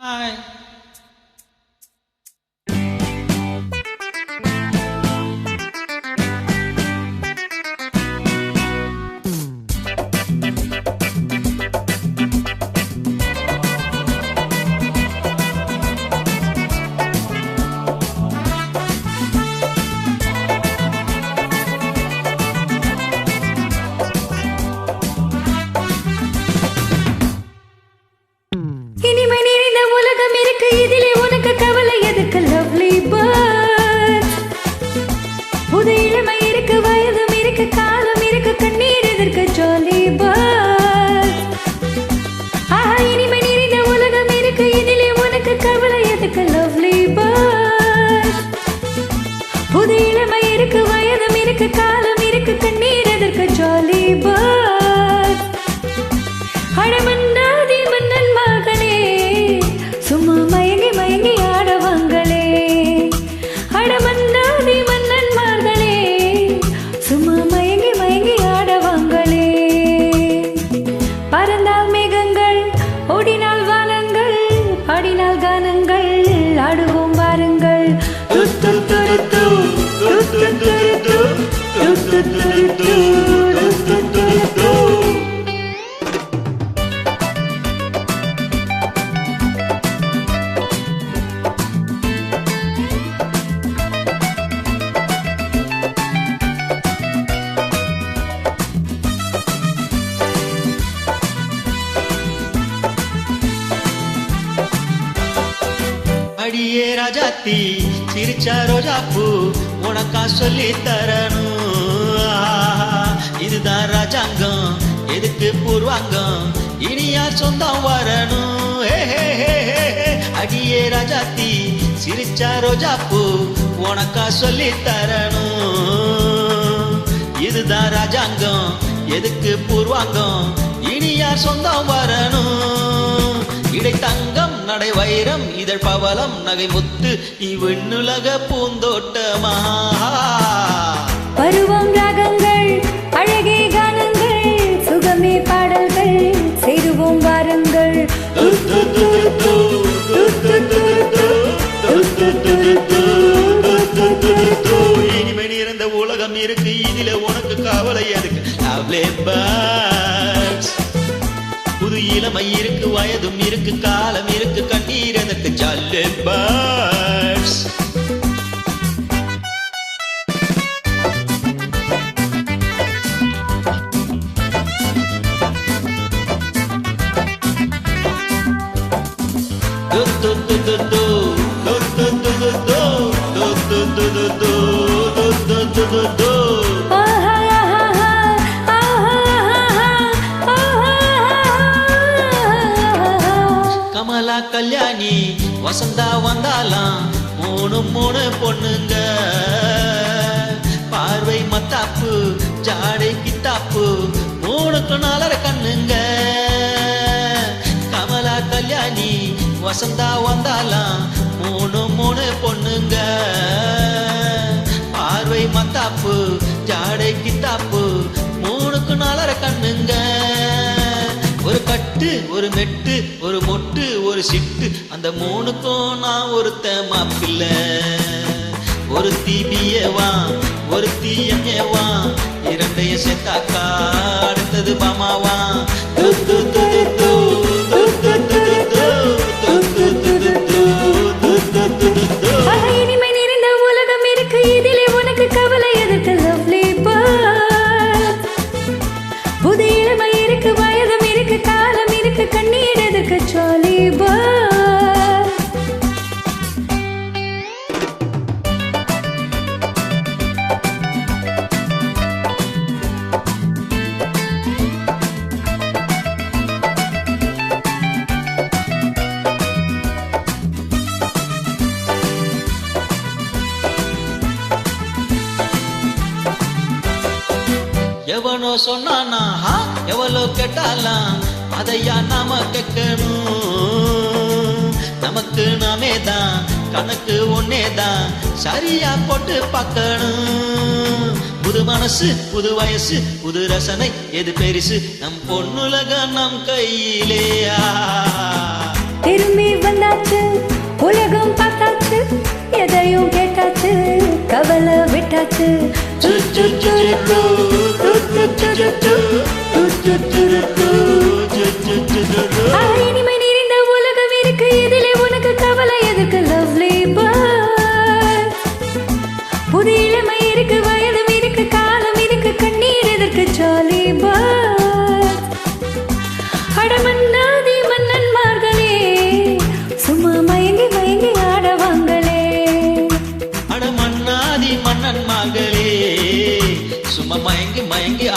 Hi. இனிமை நிறைந்த உலகம் இருக்கு, இதிலே உனக்கு கவலை எதுக்கு? Lovely bird. புது இளமை இருக்கு, வயதும் இருக்கு, காலம் இருக்கு, கண்ணீர் எதற்கு? Jolly bird. இனிமை நிறைந்த உலகம் இருக்கு, இதிலே உனக்கு கவலை எதுக்கு? Lovely bird. புது இளமை இருக்கு, வயதும் இருக்கு, காலம் இருக்கு, கண்ணீர் எதற்கு? Jolly bird. அடமன்னாதி மன்னன் மகனே, சும்மா மயங்கி மயங்கி ஆடவாங்களே. அடமன்னாதி மன்னன் மகனே, சும்மா மயங்கி மயங்கி ஆடவாங்களே. பறந்தால் மேகங்கள், ஓடினால் வானங்கள், பாடினால் கானங்கள், ஆடுவோம் வாருங்கள். அடியே ராஜாத்தி சிரிச்சா ரோஜாப்பூ உனக்கா சொல்லி தரணும். இதுதான் ராஜாங்கம், எதுக்கு பூர்வாங்கம், இனியா சொந்தம் வரணும். அடியே ராஜாத்தி சிரிச்சா ரோஜாப்பூ உனக்கா சொல்லி தரணும். இதுதான் ராஜாங்கம், எதுக்கு பூர்வாங்கம், இனியா சொந்தம் வரணும். இடை தங்கம் நடை வைரம் இதழ் பவளம் நகை முத்து இவ்விண்ணுலக பூந்தோட்டமா. பருவம் ராகங்கள், அழகே கானங்கள், சுகமே பாடல்கள், சேருவோம் வாருங்கள். இனிமை நிறைந்த உலகம் இருக்கு, இதில உனக்கு கவலை எதுக்கு? Lovely birds. புது இளமை இருக்கு, வயதும் இருக்கு, காலம் இருக்கு, கண்ணீர் எதற்கு? Jolly birds. கமலா கல்யாணி வசந்தா வந்தாலாம், மூணு மூணு பொண்ணுங்க. பார்வை மத்தாப்பு, ஜாடை கித்தாப்பு, மூணுக்கு நாலரை கண்ணுங்க. கமலா கல்யாணி வசந்தா வந்தாலாம், மூணு மூணு பொண்ணுங்க. பார்வை மத்தாப்பு, ஜாடை கித்தாப்பு, மூணுக்கு நாலரை கண்ணுங்க. ஒரு கட்டு, ஒரு மெட்டு, ஒரு மொட்டு, ஒரு சிட்டு, அந்த மூணுக்கும் நான் ஒருத்த மாப்பிள்ள. ஒரு தீபியவா, ஒரு தீயவா, இரண்டைய செத்தாக்கா அடுத்தது மாமாவா. இனிமை நிறைந்த உலகம் இருக்கு, இதிலே உனக்கு கவலை எதற்கு? Lovely bird. புது இளமை இருக்கு, வயதும் இருக்கு, காலம் இருக்கு, கண்ணீர் எதற்கு? Jolly bird. எவனோ சொன்னானா, எவளோ கேட்டாலாம், அதையா நாம கேட்கணும். நமக்கு நாமே தான், கணக்கு ஒன்னேதான், சரியா போட்டு பார்க்கணும். புது மனசு, புது வயசு, புது ரசனை, எது பெருசு? நம் பொண்ணுலக நம் கையிலேயா. திரும்பி வந்தா வந்தாச்சு உலகம் பார்த்தாச்சு எதையும் கேட்டாச்சு கவலை விட்டாச்சு இனிமை நிறைந்த உலகம் இருக்கு இதிலே உனக்கு கவலை எதுக்கு லவ்லி பேர்ட்ஸ் புது இளமை இருக்கு வயதும் இருக்கு காலம் இருக்கு கண்ணீர் எதற்கு ஜாலி பேர்ட்ஸ் அடமன்னாதி மன்னன்மார்களே சும்மா மயங்கி மயங்கி ஆடவாங்களே அட மன்னாதி மன்னன் மகளே சும்மா மயங்கி மயங்கி